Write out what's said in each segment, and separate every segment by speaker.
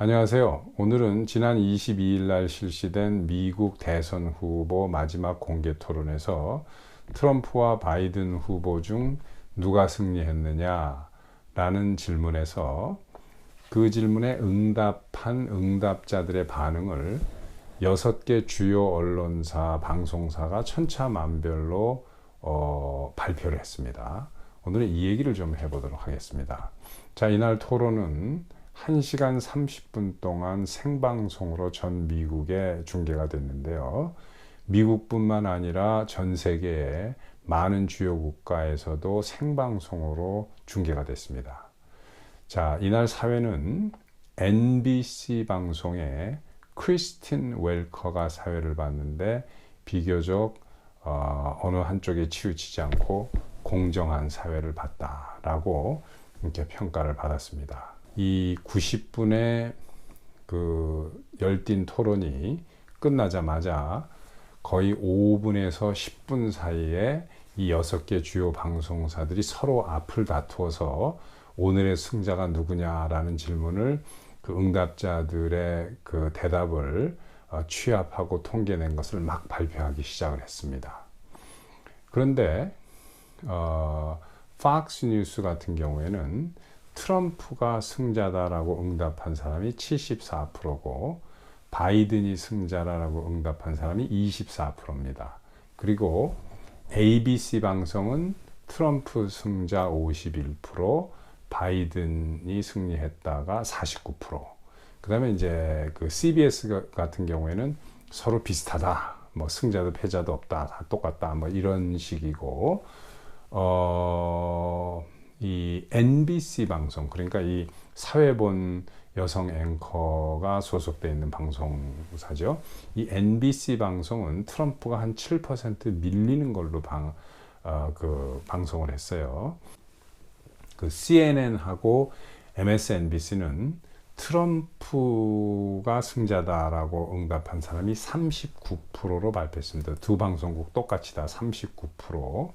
Speaker 1: 안녕하세요. 오늘은 지난 22일 날 실시된 미국 대선 후보 마지막 공개 토론에서 트럼프와 바이든 후보 중 누가 승리했느냐라는 질문에서 그 질문에 응답한 응답자들의 반응을 6개 주요 언론사, 방송사가 천차만별로 발표를 했습니다. 오늘은 이 얘기를 좀 해보도록 하겠습니다. 자, 이날 토론은 1시간 30분 동안 생방송으로 전 미국에 중계가 됐는데요. 미국뿐만 아니라 전 세계의 많은 주요 국가에서도 생방송으로 중계가 됐습니다. 자, 이날 사회는 NBC 방송에 크리스틴 웰커가 사회를 봤는데 비교적 어느 한쪽에 치우치지 않고 공정한 사회를 봤다라고 이렇게 평가를 받았습니다. 이 90분의 그 열띤 토론이 끝나자마자 거의 5분에서 10분 사이에 이 6개 주요 방송사들이 서로 앞을 다투어서 오늘의 승자가 누구냐라는 질문을 그 응답자들의 그 대답을 취합하고 통계낸 것을 막 발표하기 시작을 했습니다. 그런데 팍스 뉴스 같은 경우에는 트럼프가 승자다라고 응답한 사람이 74%고 바이든이 승자라고 응답한 사람이 24%입니다. 그리고 ABC 방송은 트럼프 승자 51%, 바이든이 승리했다가 49%. 그다음에 이제 그 CBS 같은 경우에는 서로 비슷하다. 뭐 승자도 패자도 없다. 다 똑같다. 뭐 이런 식이고 이 NBC 방송, 그러니까 이 사회본 여성 앵커가 소속되어 있는 방송사죠. 이 NBC 방송은 트럼프가 한 7% 밀리는 걸로 방송을 했어요. 그 CNN하고 MSNBC는 트럼프가 승자다라고 응답한 사람이 39%로 발표했습니다. 두 방송국 똑같이 다 39%.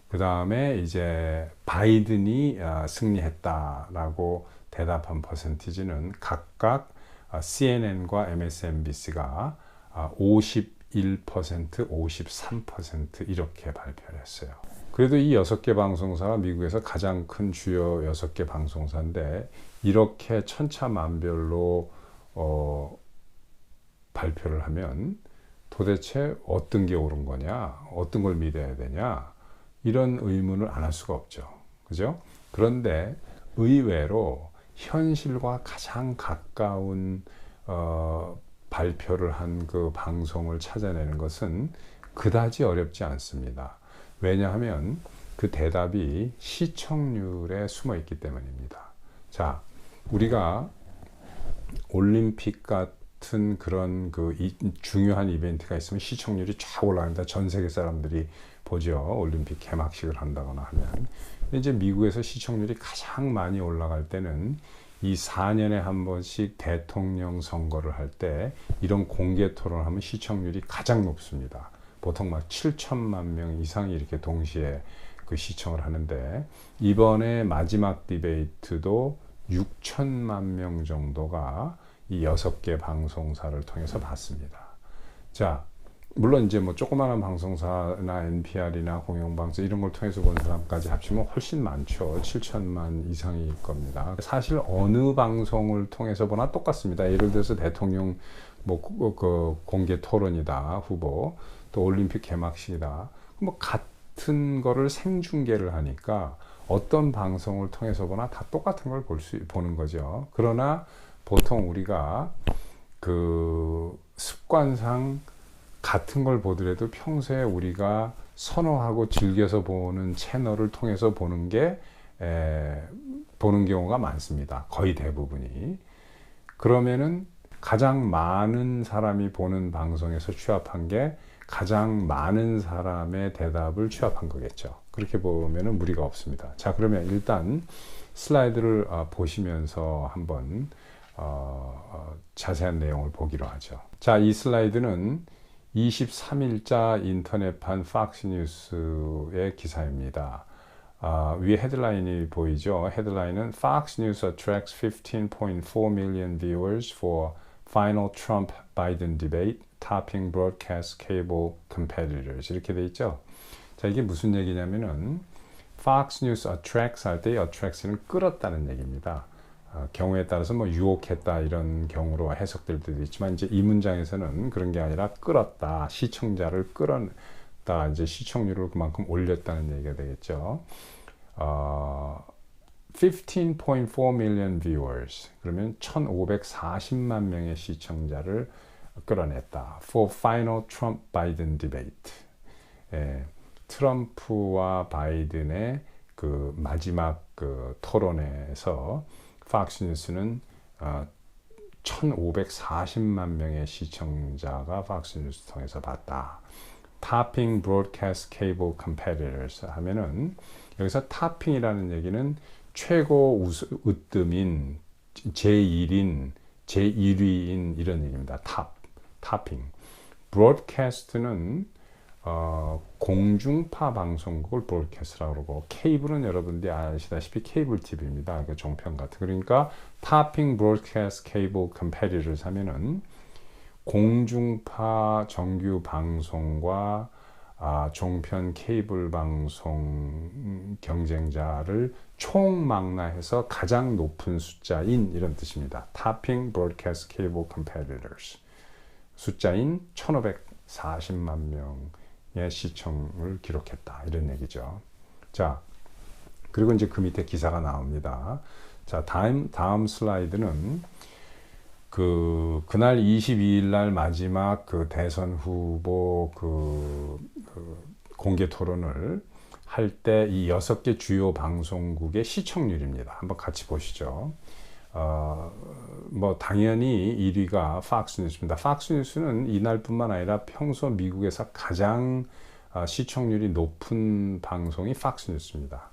Speaker 1: 그 다음에 이제 바이든이 승리했다라고 대답한 퍼센티지는 각각 CNN과 MSNBC가 51%, 53% 이렇게 발표를 했어요. 그래도 이 6개 방송사가 미국에서 가장 큰 주요 6개 방송사인데 이렇게 천차만별로 발표를 하면 도대체 어떤 게 옳은 거냐, 어떤 걸 믿어야 되냐, 이런 의문을 안 할 수가 없죠. 그죠? 그런데 의외로 현실과 가장 가까운 발표를 한 그 방송을 찾아내는 것은 그다지 어렵지 않습니다. 왜냐하면 그 대답이 시청률에 숨어 있기 때문입니다. 자, 우리가 올림픽 같은 그런 중요한 이벤트가 있으면 시청률이 쫙 올라갑니다. 전 세계 사람들이 보죠. 올림픽 개막식을 한다거나 하면. 근데 이제 미국에서 시청률이 가장 많이 올라갈 때는 이 4년에 한 번씩 대통령 선거를 할 때 이런 공개 토론을 하면 시청률이 가장 높습니다. 보통 막 7천만 명 이상이 이렇게 동시에 그 시청을 하는데 이번에 마지막 디베이트도 6천만 명 정도가 이 6개 방송사를 통해서 봤습니다. 자, 물론 이제 뭐 조그마한 방송사나 NPR이나 공영방송 이런 걸 통해서 본 사람까지 합치면 훨씬 많죠. 7천만 이상일 겁니다. 사실 어느 방송을 통해서 보나 똑같습니다. 예를 들어서 대통령 그 공개 토론이다, 후보, 또 올림픽 개막식이다. 뭐 같은 거를 생중계를 하니까 어떤 방송을 통해서 보나 다 똑같은 걸 보는 거죠. 그러나 보통 우리가 그 습관상 같은 걸 보더라도 평소에 우리가 선호하고 즐겨서 보는 채널을 통해서 보는 경우가 많습니다. 거의 대부분이. 그러면은 가장 많은 사람이 보는 방송에서 취합한 게 가장 많은 사람의 대답을 취합한 거겠죠. 그렇게 보면은 무리가 없습니다. 자, 그러면 일단 슬라이드를 보시면서 한번 자세한 내용을 보기로 하죠. 자, 이 슬라이드는 23일자 인터넷판 팍스뉴스의 기사입니다. 위에 헤드라인이 보이죠? 헤드라인은 Fox News attracts 15.4 million viewers for final Trump-Biden debate, topping broadcast cable competitors. 이렇게 돼 있죠? 자, 이게 무슨 얘기냐면은 Fox News attracts 할 때 attracts는 끌었다는 얘기입니다. 경우에 따라서 뭐 유혹했다 이런 경우로 해석될 때도 있지만 이제 이 문장에서는 그런 게 아니라 끌었다, 시청자를 끌었다, 이제 시청률을 그만큼 올렸다는 얘기가 되겠죠. 15.4 million viewers 그러면 1540만 명의 시청자를 끌어냈다. For final Trump-Biden debate. 트럼프와 바이든의 그 마지막 그 토론에서 팍스뉴스는 1540만 명의 시청자가 팍스뉴스 통해서 봤다. Topping broadcast cable competitors 하면은 여기서 topping이라는 얘기는 최고 으뜸인, 제1인, 제1위인 이런 얘기입니다. topping. broadcast는 공중파 방송국을 브로드캐스트라고 그러고 케이블은 여러분들이 아시다시피 케이블 TV입니다. 그 종편 같은. 그러니까 topping broadcast cable competitors 하면은 공중파 정규 방송과 종편 케이블 방송 경쟁자를 총망라해서 가장 높은 숫자인 이런 뜻입니다. topping broadcast cable competitors. 숫자인 1540만 명의 시청을 기록했다. 이런 얘기죠. 자, 그리고 이제 그 밑에 기사가 나옵니다. 자, 다음 슬라이드는 그날 22일 날 마지막 그 대선 후보 공개 토론을 할 때 이 6개 주요 방송국의 시청률입니다. 한번 같이 보시죠. 뭐 당연히 1위가 팍스뉴스입니다. 팍스뉴스는 이날뿐만 아니라 평소 미국에서 가장 시청률이 높은 방송이 팍스뉴스입니다.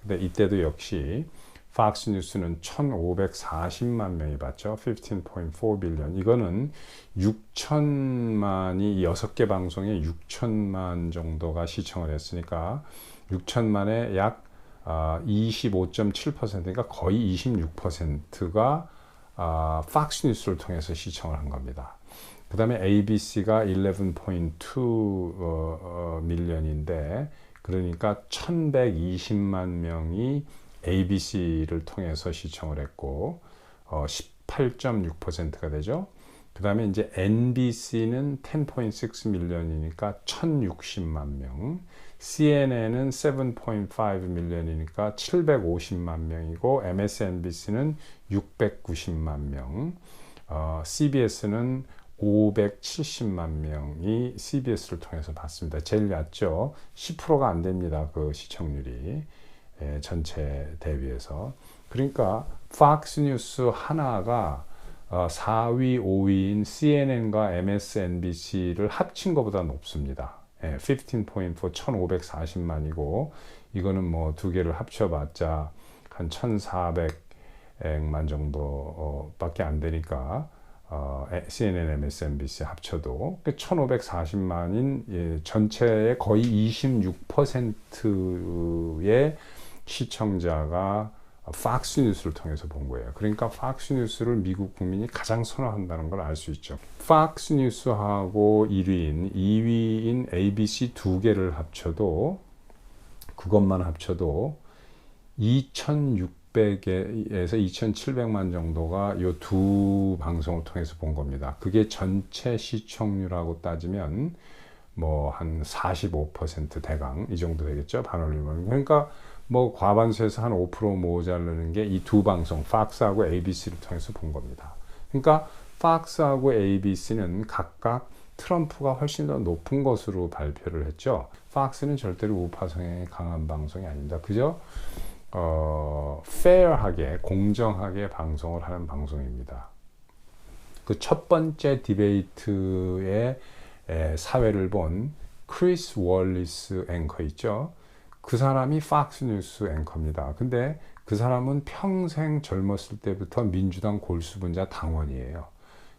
Speaker 1: 근데 이때도 역시 팍스뉴스는 1540만 명이 봤죠. 15.4 빌리언. 이거는 6천만이 6개 방송에 6천만 정도가 시청을 했으니까 6천만에 약 25.7%니까 거의 26%가 팍스뉴스를 통해서 시청을 한 겁니다. 그 다음에 ABC가 11.2 밀리언인데 그러니까 1120만 명이 ABC를 통해서 시청을 했고 18.6%가 되죠. 그 다음에 이제 NBC는 10.6 밀리언이니까 1060만 명, CNN은 7.5 밀리언이니까 750만 명이고 MSNBC는 690만 명, CBS는 570만 명이 CBS를 통해서 봤습니다. 제일 낮죠. 10%가 안 됩니다. 그 시청률이. 전체 대비해서. 그러니까 팍스 뉴스 하나가 4위, 5위인 CNN과 MSNBC를 합친 것보다 높습니다. 15.4, 1540만이고 이거는 뭐 두 개를 합쳐봤자 한 1400만 정도 밖에 안 되니까 CNN, MSNBC 합쳐도 1540만인 전체의 거의 26%의 시청자가 팍스 뉴스를 통해서 본 거예요. 그러니까 팍스 뉴스를 미국 국민이 가장 선호한다는 걸 알 수 있죠. 팍스 뉴스하고 1위인, 2위인 ABC 두 개를 합쳐도 그것만 합쳐도 2600에서 2700만 정도가 이 두 방송을 통해서 본 겁니다. 그게 전체 시청률하고 따지면 뭐 한 45% 대강 이 정도 되겠죠. 반올림은. 그러니까 뭐 과반수에서 한 5% 모자르는 게 이 두 방송, 팍스하고 ABC를 통해서 본 겁니다. 그러니까 팍스하고 ABC는 각각 트럼프가 훨씬 더 높은 것으로 발표를 했죠. 팍스는 절대로 우파성에 강한 방송이 아닙니다. 그저 fair하게, 공정하게 방송을 하는 방송입니다. 그 첫 번째 디베이트의 사회를 본 크리스 월리스 앵커 있죠. 그 사람이 팍스 뉴스 앵커입니다. 근데 그 사람은 평생 젊었을 때부터 민주당 골수분자 당원이에요.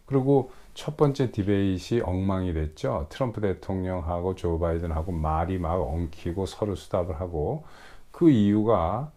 Speaker 1: 그리고 첫 번째 디베이트이 엉망이 됐죠. 트럼프 대통령하고 조 바이든하고 말이 막 엉키고 서로 수답을 하고 그 이유가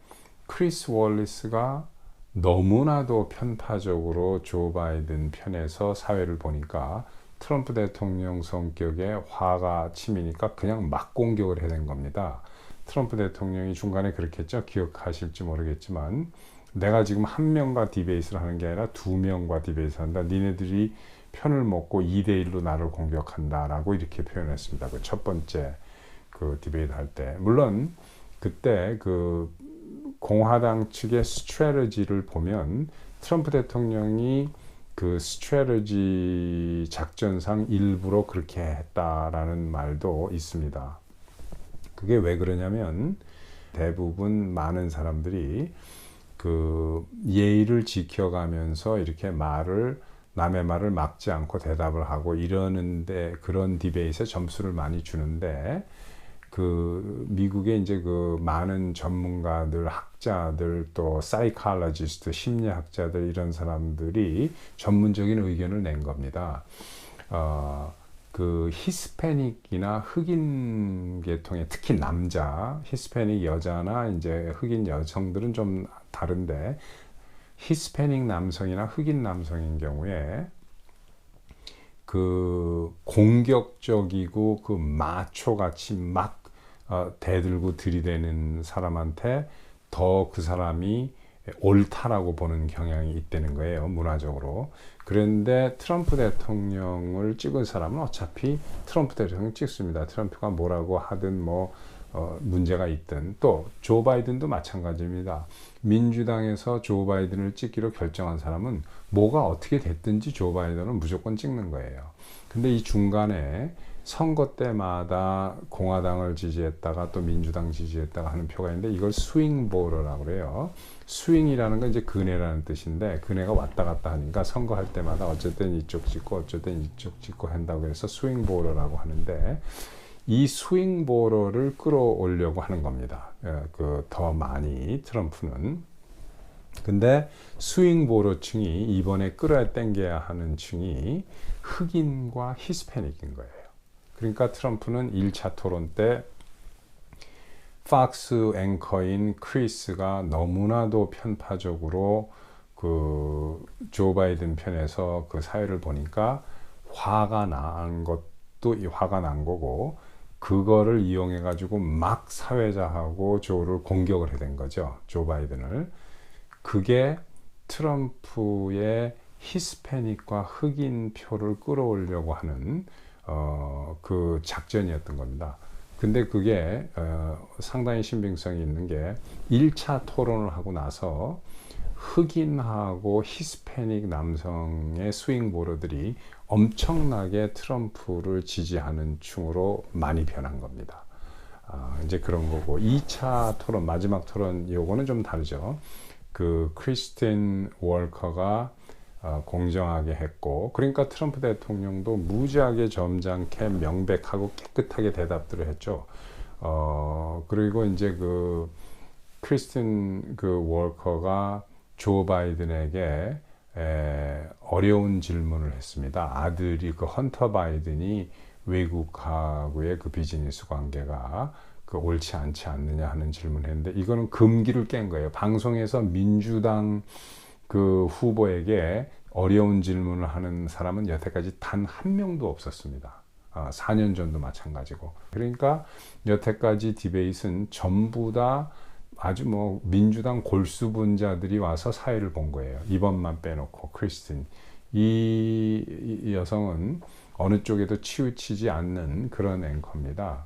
Speaker 1: 크리스 월리스가 너무나도 편파적으로 조 바이든 편에서 사회를 보니까 트럼프 대통령 성격에 화가 치미니까 그냥 막 공격을 해낸 겁니다. 트럼프 대통령이 중간에 그렇게 했죠. 기억하실지 모르겠지만 내가 지금 한 명과 디베이트를 하는 게 아니라 두 명과 디베이트를 한다. 니네들이 편을 먹고 2대1로 나를 공격한다 라고 이렇게 표현했습니다. 그 첫 번째 그 디베이트 할 때. 물론 그때 그 공화당 측의 스트래티지를 보면 트럼프 대통령이 그 스트래티지 작전상 일부러 그렇게 했다라는 말도 있습니다. 그게 왜 그러냐면 대부분 많은 사람들이 그 예의를 지켜가면서 이렇게 남의 말을 막지 않고 대답을 하고 이러는데 그런 디베이트에 점수를 많이 주는데 그 미국의 이제 그 많은 전문가들, 학자들 또 사이콜로지스트, 심리학자들 이런 사람들이 전문적인 의견을 낸 겁니다. 그 히스패닉이나 흑인 계통의 특히 남자, 히스패닉 여자나 이제 흑인 여성들은 좀 다른데 히스패닉 남성이나 흑인 남성인 경우에 그 공격적이고 그 마초같이 막 대들고 들이대는 사람한테 더 그 사람이 옳다라고 보는 경향이 있다는 거예요, 문화적으로. 그런데 트럼프 대통령을 찍은 사람은 어차피 트럼프 대통령 찍습니다. 트럼프가 뭐라고 하든 뭐 문제가 있든. 또 조 바이든도 마찬가지입니다. 민주당에서 조 바이든을 찍기로 결정한 사람은 뭐가 어떻게 됐든지 조 바이든은 무조건 찍는 거예요. 근데 이 중간에 선거 때마다 공화당을 지지했다가 또 민주당 지지했다가 하는 표가 있는데 이걸 스윙 보러라고 그래요. 스윙이라는 건 이제 근해라는 뜻인데 근해가 왔다 갔다 하니까 선거할 때마다 어쨌든 이쪽 찍고 어쨌든 이쪽 찍고 한다고 해서 스윙 보러라고 하는데 이 스윙 보러를 끌어오려고 하는 겁니다. 그 더 많이 트럼프는. 근데 스윙 보러층이 이번에 끌어당겨야 하는 층이 흑인과 히스패닉인 거예요. 그러니까 트럼프는 1차 토론 때 팍스 앵커인 크리스가 너무나도 편파적으로 그 조 바이든 편에서 그 사회를 보니까 화가 난 거고 그거를 이용해 가지고 막 사회자하고 조를 공격을 해야 된 거죠. 조 바이든을. 그게 트럼프의 히스패닉과 흑인 표를 끌어오려고 하는 그 작전이었던 겁니다. 근데 그게 상당히 신빙성이 있는 게 1차 토론을 하고 나서 흑인하고 히스패닉 남성의 스윙 보러들이 엄청나게 트럼프를 지지하는 층으로 많이 변한 겁니다. 이제 그런 거고 2차 토론, 마지막 토론 요거는 좀 다르죠. 그 크리스틴 월커가 공정하게 했고 그러니까 트럼프 대통령도 무지하게 점잖게 명백하고 깨끗하게 대답들을 했죠. 그리고 이제 그 크리스틴 그 월커가 조 바이든에게 어려운 질문을 했습니다. 아들이 그 헌터 바이든이 외국하고의 그 비즈니스 관계가 그 옳지 않지 않느냐 하는 질문을 했는데 이거는 금기를 깬 거예요. 방송에서 민주당 그 후보에게 어려운 질문을 하는 사람은 여태까지 단 한 명도 없었습니다. 4년 전도 마찬가지고. 그러니까 여태까지 디베이트는 전부 다 아주 뭐 민주당 골수분자들이 와서 사회를 본 거예요. 이번만 빼놓고 크리스틴. 이 여성은 어느 쪽에도 치우치지 않는 그런 앵커입니다.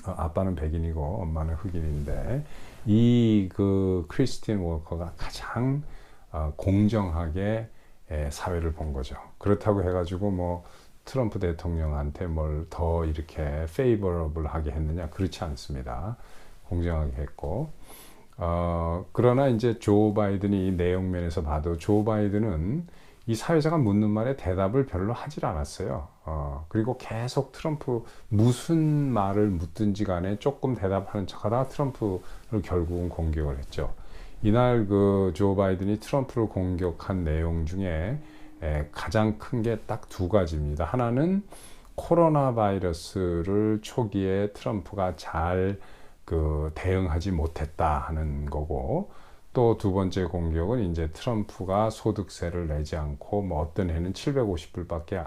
Speaker 1: 아빠는 백인이고 엄마는 흑인인데 이 그 크리스틴 월커가 가장 공정하게 사회를 본 거죠. 그렇다고 해가지고 뭐 트럼프 대통령한테 뭘 더 이렇게 페이버러블하게 했느냐 그렇지 않습니다. 공정하게 했고 그러나 이제 조 바이든이 내용면에서 봐도 조 바이든은 이 사회자가 묻는 말에 대답을 별로 하질 않았어요. 그리고 계속 트럼프 무슨 말을 묻든지 간에 조금 대답하는 척하다가 트럼프를 결국은 공격을 했죠. 이날 그 조 바이든이 트럼프를 공격한 내용 중에 가장 큰 게 딱 두 가지입니다. 하나는 코로나 바이러스를 초기에 트럼프가 잘 그 대응하지 못했다 하는 거고, 또 두 번째 공격은 이제 트럼프가 소득세를 내지 않고 뭐 어떤 해는 750불밖에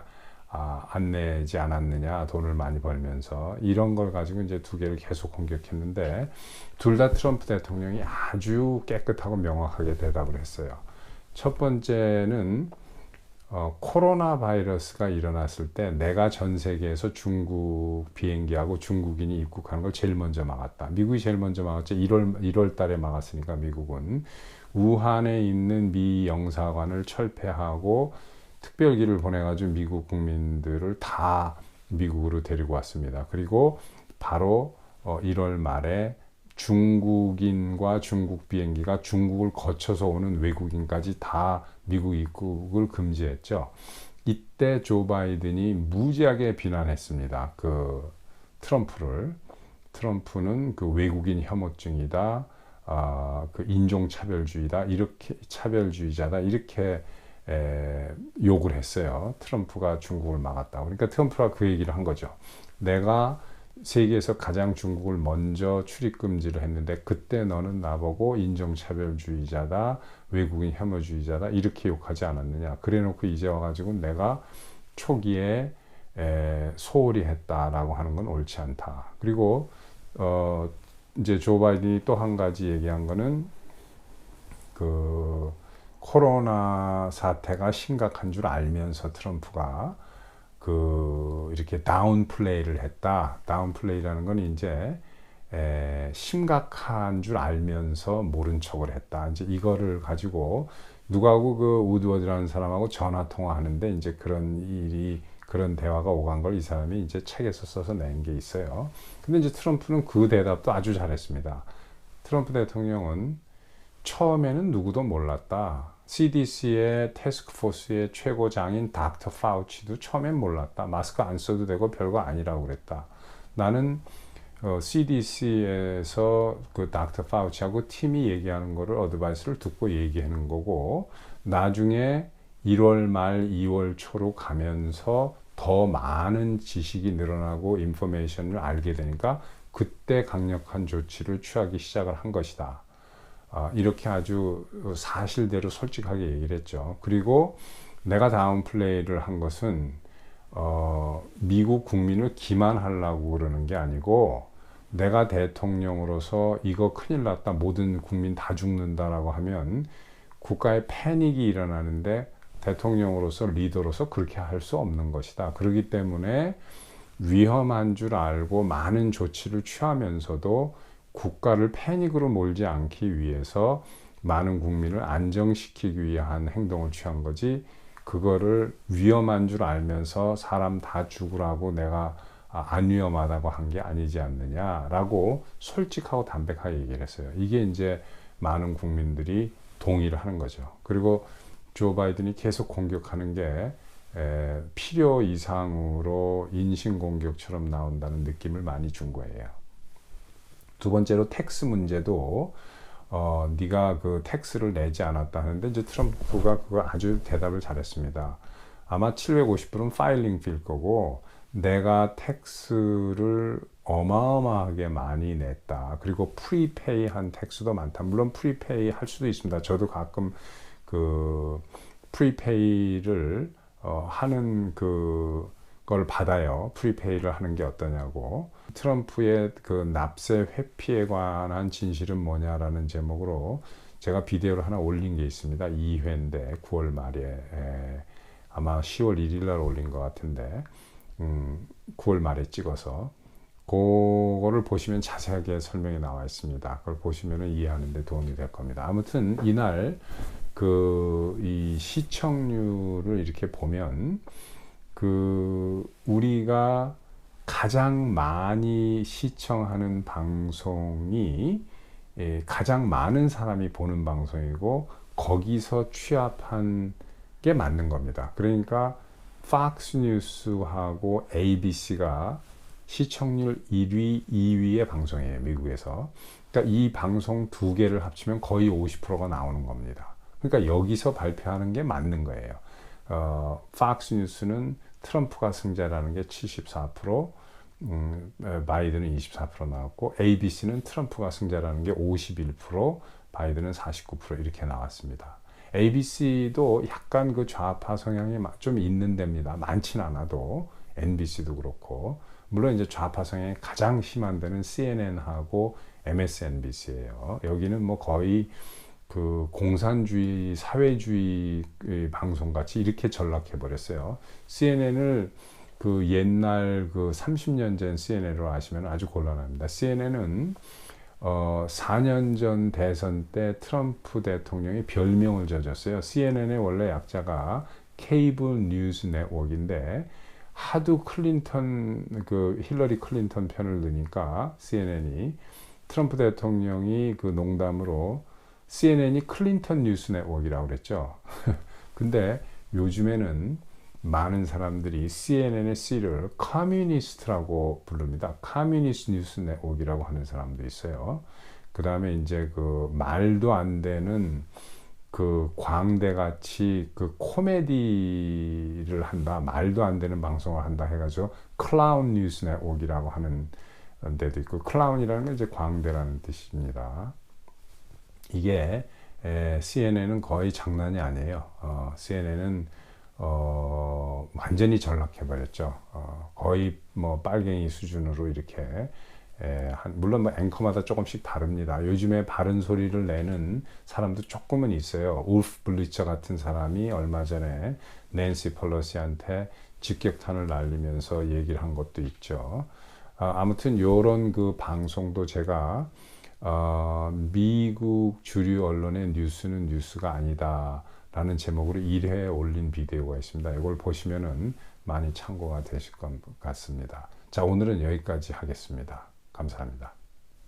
Speaker 1: 안 내지 않았느냐, 돈을 많이 벌면서, 이런 걸 가지고 이제 두 개를 계속 공격했는데, 둘 다 트럼프 대통령이 아주 깨끗하고 명확하게 대답을 했어요. 첫 번째는 코로나 바이러스가 일어났을 때 내가 전 세계에서 중국 비행기하고 중국인이 입국하는 걸 제일 먼저 막았다. 미국이 제일 먼저 막았죠. 1월 달에 막았으니까 미국은. 우한에 있는 미 영사관을 철폐하고 특별기를 보내가지고 미국 국민들을 다 미국으로 데리고 왔습니다. 그리고 바로 1월 말에 중국인과 중국 비행기가 중국을 거쳐서 오는 외국인까지 다 미국 입국을 금지했죠. 이때 조 바이든이 무지하게 비난했습니다. 그 트럼프를. 트럼프는 그 외국인 혐오증이다, 그 인종차별주의다, 이렇게 차별주의자다, 이렇게 욕을 했어요. 트럼프가 중국을 막았다. 그러니까 트럼프가 그 얘기를 한 거죠. 내가 세계에서 가장 중국을 먼저 출입 금지를 했는데 그때 너는 나보고 인종차별주의자다, 외국인 혐오주의자다, 이렇게 욕하지 않았느냐. 그래놓고 이제 와가지고 내가 초기에 소홀히 했다라고 하는 건 옳지 않다. 그리고 이제 조 바이든이 또 한 가지 얘기한 거는 그 코로나 사태가 심각한 줄 알면서 트럼프가 이렇게 다운 플레이를 했다. 다운 플레이라는 건 이제 심각한 줄 알면서 모른 척을 했다. 이제 이거를 가지고 누구하고 그 우드워드라는 사람하고 전화 통화하는데 이제 그런 대화가 오간 걸 이 사람이 이제 책에서 써서 낸 게 있어요. 근데 이제 트럼프는 그 대답도 아주 잘했습니다. 트럼프 대통령은 처음에는 누구도 몰랐다. CDC의 태스크포스의 최고장인 닥터 파우치도 처음엔 몰랐다. 마스크 안 써도 되고 별거 아니라고 그랬다. 나는 CDC에서 그 닥터 파우치하고 팀이 얘기하는 거를 어드바이스를 듣고 얘기하는 거고, 나중에 1월 말 2월 초로 가면서 더 많은 지식이 늘어나고 인포메이션을 알게 되니까 그때 강력한 조치를 취하기 시작을 한 것이다. 이렇게 아주 사실대로 솔직하게 얘기를 했죠. 그리고 내가 다운 플레이를 한 것은 미국 국민을 기만하려고 그러는 게 아니고, 내가 대통령으로서 이거 큰일 났다, 모든 국민 다 죽는다라고 하면 국가에 패닉이 일어나는데 대통령으로서 리더로서 그렇게 할 수 없는 것이다. 그렇기 때문에 위험한 줄 알고 많은 조치를 취하면서도 국가를 패닉으로 몰지 않기 위해서 많은 국민을 안정시키기 위한 행동을 취한 거지, 그거를 위험한 줄 알면서 사람 다 죽으라고 내가 안 위험하다고 한 게 아니지 않느냐라고 솔직하고 담백하게 얘기를 했어요. 이게 이제 많은 국민들이 동의를 하는 거죠. 그리고 조 바이든이 계속 공격하는 게 필요 이상으로 인신공격처럼 나온다는 느낌을 많이 준 거예요. 두 번째로 텍스 문제도 네가 그 텍스를 내지 않았다 하는데, 이제 트럼프가 그거 아주 대답을 잘했습니다. 아마 750불은 파일링 필 거고 내가 텍스를 어마어마하게 많이 냈다. 그리고 프리페이 한 텍스도 많다. 물론 프리페이 할 수도 있습니다. 저도 가끔 그 프리페이를 하는 그걸 받아요. 프리페이를 하는 게 어떠냐고. 트럼프의 그 납세 회피에 관한 진실은 뭐냐라는 제목으로 제가 비디오를 하나 올린 게 있습니다. 2회인데 9월 말에 아마 10월 1일 날 올린 것 같은데 9월 말에 찍어서 그거를 보시면 자세하게 설명이 나와 있습니다. 그걸 보시면 이해하는 데 도움이 될 겁니다. 아무튼 이날 이 시청률을 이렇게 보면 우리가 가장 많이 시청하는 방송이 가장 많은 사람이 보는 방송이고 거기서 취합한 게 맞는 겁니다. 그러니까 팍스 뉴스하고 ABC가 시청률 1위, 2위의 방송이에요, 미국에서. 그러니까 이 방송 두 개를 합치면 거의 50%가 나오는 겁니다. 그러니까 여기서 발표하는 게 맞는 거예요. 팍스 뉴스는 트럼프가 승자라는 게 74%, 바이든은 24% 나왔고 ABC는 트럼프가 승자라는 게 51%, 바이든은 49% 이렇게 나왔습니다. ABC도 약간 그 좌파 성향이 좀 있는 데입니다. 많진 않아도 NBC도 그렇고 물론 이제 좌파 성향이 가장 심한 데는 CNN하고 MSNBC예요. 여기는 뭐 거의 그 공산주의, 사회주의 방송 같이 이렇게 전락해 버렸어요. CNN을 그 옛날 그 30년 전 CNN으로 아시면 아주 곤란합니다. CNN은 4년 전 대선 때 트럼프 대통령이 별명을 져줬어요. CNN의 원래 약자가 케이블 뉴스 네트워크인데 하도 클린턴 그 힐러리 클린턴 편을 드니까 CNN이 트럼프 대통령이 그 농담으로 CNN이 클린턴 뉴스 네트워크라고 그랬죠. 근데 요즘에는 많은 사람들이 CNN의 C를 커뮤니스트라고 부릅니다. 커뮤니스트 뉴스 네트워크라고 하는 사람도 있어요. 그 다음에 이제 그 말도 안 되는 그 광대같이 그 코미디를 한다, 말도 안 되는 방송을 한다 해가지고 클라운 뉴스 네트워크라고 하는 데도 있고, 클라운이라는 게 이제 광대라는 뜻입니다. 이게 CNN은 거의 장난이 아니에요. CNN은 완전히 전락해버렸죠. 거의 뭐 빨갱이 수준으로 이렇게 물론 뭐 앵커마다 조금씩 다릅니다. 요즘에 바른 소리를 내는 사람도 조금은 있어요. 울프 블리처 같은 사람이 얼마 전에 낸시 펠로시한테 직격탄을 날리면서 얘기를 한 것도 있죠. 아무튼 요런 그 방송도 제가 미국 주류 언론의 뉴스는 뉴스가 아니다 라는 제목으로 1회에 올린 비디오가 있습니다. 이걸 보시면은 많이 참고가 되실 것 같습니다. 자, 오늘은 여기까지 하겠습니다. 감사합니다.